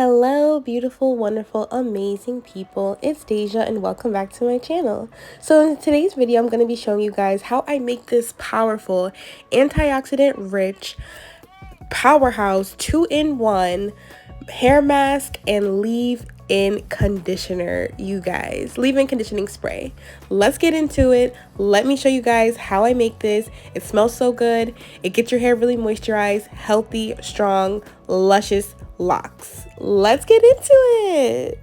Hello, beautiful, wonderful, amazing people. It's Deja and welcome back to my channel. So in today's video, I'm going to be showing you guys how I make this powerful, antioxidant rich, powerhouse 2-in-1 hair mask and leave-in conditioner, you guys. Leave-in conditioning spray. Let's get into it. Let me show you guys how I make this. It smells so good. It gets your hair really moisturized, healthy, strong, luscious locks. Let's get into it.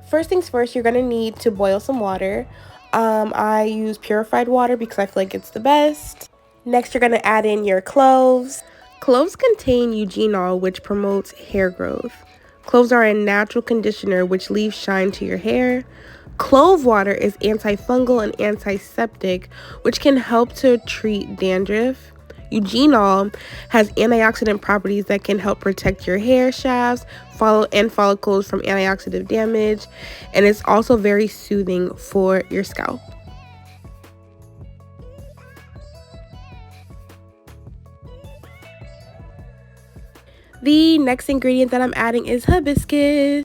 First things first, you're gonna need to boil some water. I use purified water because I feel like it's the best. Next, you're gonna add in your cloves. Cloves contain eugenol, which promotes hair growth. Cloves are a natural conditioner which leaves shine to your hair. Clove water is antifungal and antiseptic, which can help to treat dandruff. Eugenol has antioxidant properties that can help protect your hair shafts and follicles from antioxidant damage, and it's also very soothing for your scalp. The next ingredient that I'm adding is hibiscus.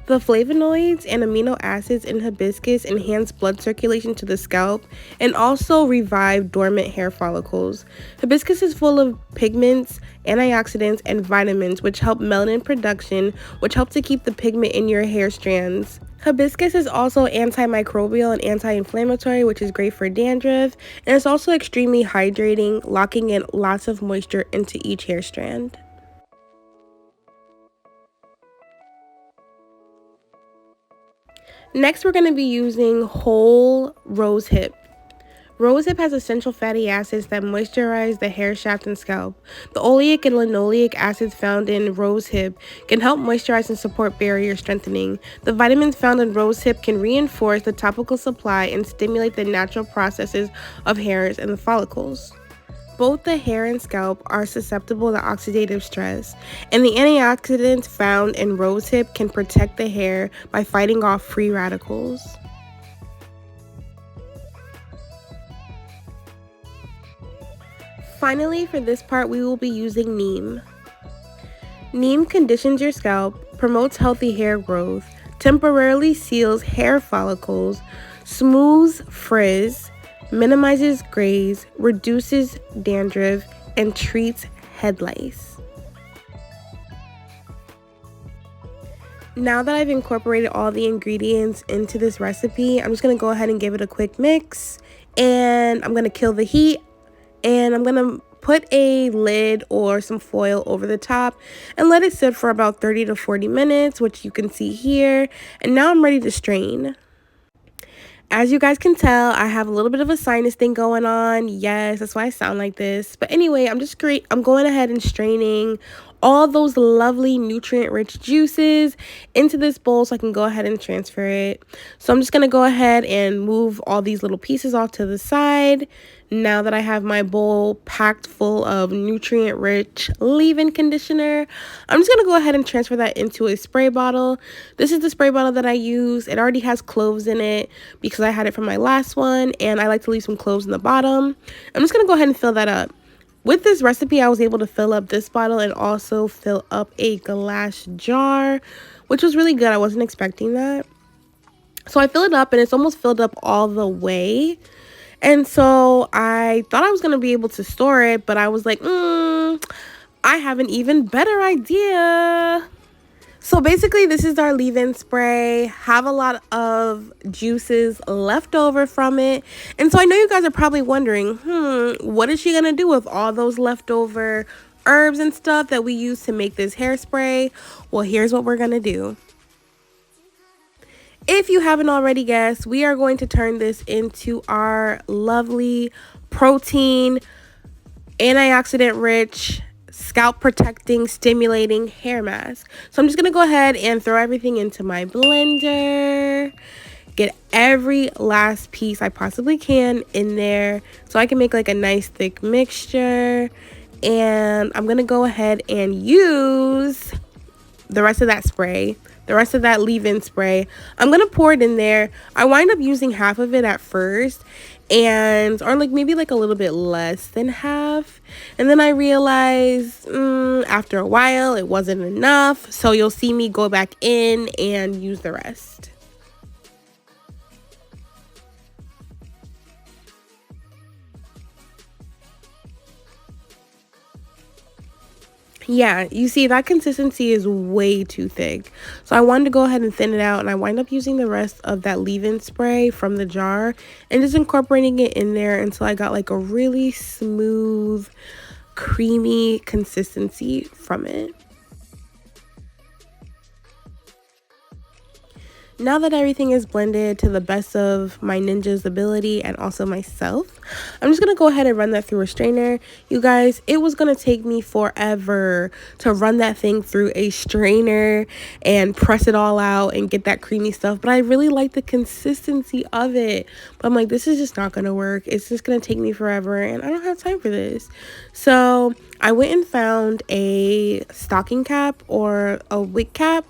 The flavonoids and amino acids in hibiscus enhance blood circulation to the scalp and also revive dormant hair follicles. Hibiscus is full of pigments, antioxidants, and vitamins which help melanin production, which help to keep the pigment in your hair strands. Hibiscus is also antimicrobial and anti-inflammatory, which is great for dandruff, and it's also extremely hydrating, locking in lots of moisture into each hair strand. Next, we're going to be using whole rosehip. Rosehip has essential fatty acids that moisturize the hair shaft and scalp. The oleic and linoleic acids found in rosehip can help moisturize and support barrier strengthening. The vitamins found in rosehip can reinforce the topical supply and stimulate the natural processes of hairs and the follicles. Both the hair and scalp are susceptible to oxidative stress, and the antioxidants found in rosehip can protect the hair by fighting off free radicals. Finally, for this part, we will be using neem. Neem conditions your scalp, promotes healthy hair growth, temporarily seals hair follicles, smooths frizz, minimizes grays, reduces dandruff, and treats head lice. Now that I've incorporated all the ingredients into this recipe, I'm just going to go ahead and give it a quick mix, and I'm going to kill the heat, and I'm going to put a lid or some foil over the top and let it sit for about 30 to 40 minutes, which you can see here. And now I'm ready to strain. As you guys can tell, I have a little bit of a sinus thing going on. Yes, that's why I sound like this. But anyway, I'm going ahead and straining all those lovely nutrient-rich juices into this bowl so I can go ahead and transfer it. So I'm just going to go ahead and move all these little pieces off to the side. Now that I have my bowl packed full of nutrient-rich leave-in conditioner, I'm just going to go ahead and transfer that into a spray bottle. This is the spray bottle that I use. It already has cloves in it because I had it from my last one, and I like to leave some cloves in the bottom. I'm just going to go ahead and fill that up. With this recipe, I was able to fill up this bottle and also fill up a glass jar, which was really good. I wasn't expecting that. So I fill it up, and it's almost filled up all the way. And so I thought I was going to be able to store it, but I was like, I have an even better idea. So basically, this is our leave-in spray. Have a lot of juices left over from it. And so I know you guys are probably wondering, what is she going to do with all those leftover herbs and stuff that we use to make this hairspray? Well, here's what we're going to do. If you haven't already guessed, we are going to turn this into our lovely protein, antioxidant-rich, scalp protecting, stimulating hair mask. So I'm just going to go ahead and throw everything into my blender. Get every last piece I possibly can in there so I can make like a nice thick mixture. And I'm going to go ahead and use the rest of that spray. The rest of that leave-in spray, I'm going to pour it in there. I wind up using half of it at first, and or like maybe like a little bit less than half. And then I realized after a while it wasn't enough, so you'll see me go back in and use the rest. Yeah, you see that consistency is way too thick. So I wanted to go ahead and thin it out, and I wind up using the rest of that leave-in spray from the jar and just incorporating it in there until I got like a really smooth, creamy consistency from it. Now that everything is blended to the best of my ninja's ability and also myself, I'm just going to go ahead and run that through a strainer. You guys, it was going to take me forever to run that thing through a strainer and press it all out and get that creamy stuff. But I really like the consistency of it. But I'm like, this is just not going to work. It's just going to take me forever and I don't have time for this. So I went and found a stocking cap or a wig cap,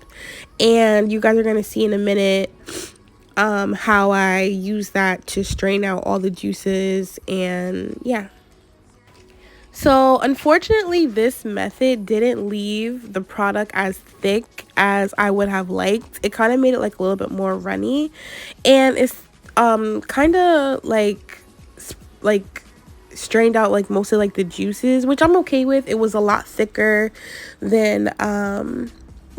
and you guys are going to see in a minute how I use that to strain out all the juices. And yeah, so unfortunately this method didn't leave the product as thick as I would have liked. It kind of made it like a little bit more runny, and it's kind of like strained out like mostly like the juices, which I'm okay with. It was a lot thicker than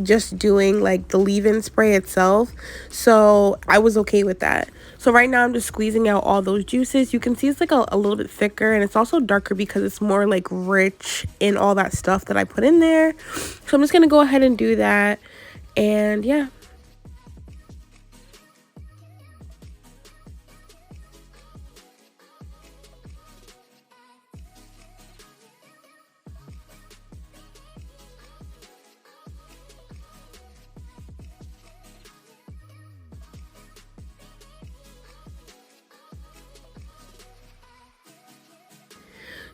just doing like the leave-in spray itself, so I was okay with that. So right now I'm just squeezing out all those juices. You can see it's like a little bit thicker, and it's also darker because it's more like rich in all that stuff that I put in there. So I'm just gonna go ahead and do that, and yeah.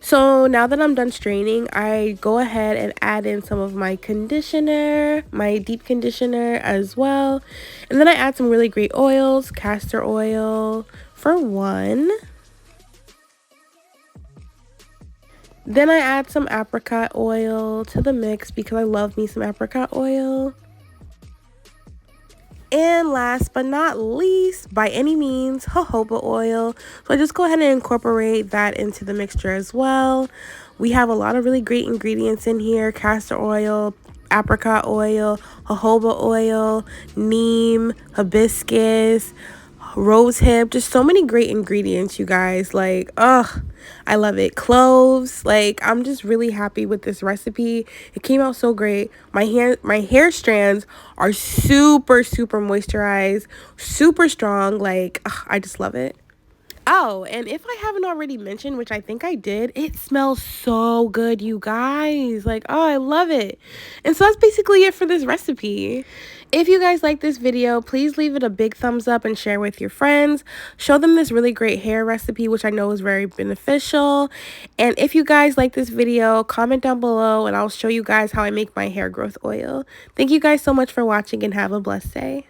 So now that I'm done straining, I go ahead and add in some of my conditioner, my deep conditioner as well. And then I add some really great oils, castor oil for one. Then I add some apricot oil to the mix because I love me some apricot oil. And last but not least, by any means, jojoba oil. So I just go ahead and incorporate that into the mixture as well. We have a lot of really great ingredients in here: castor oil, apricot oil, jojoba oil, neem, hibiscus, rose hip. Just so many great ingredients, you guys. Like, ugh, I love it. Cloves. Like, I'm just really happy with this recipe. It came out so great. My hair strands are super moisturized, super strong. Like, ugh, I just love it. Oh, and if I haven't already mentioned, which I think I did, it smells so good, you guys. Like, oh, I love it. And so that's basically it for this recipe. If you guys like this video, please leave it a big thumbs up and share with your friends. Show them this really great hair recipe, which I know is very beneficial. And if you guys like this video, comment down below and I'll show you guys how I make my hair growth oil. Thank you guys so much for watching and have a blessed day.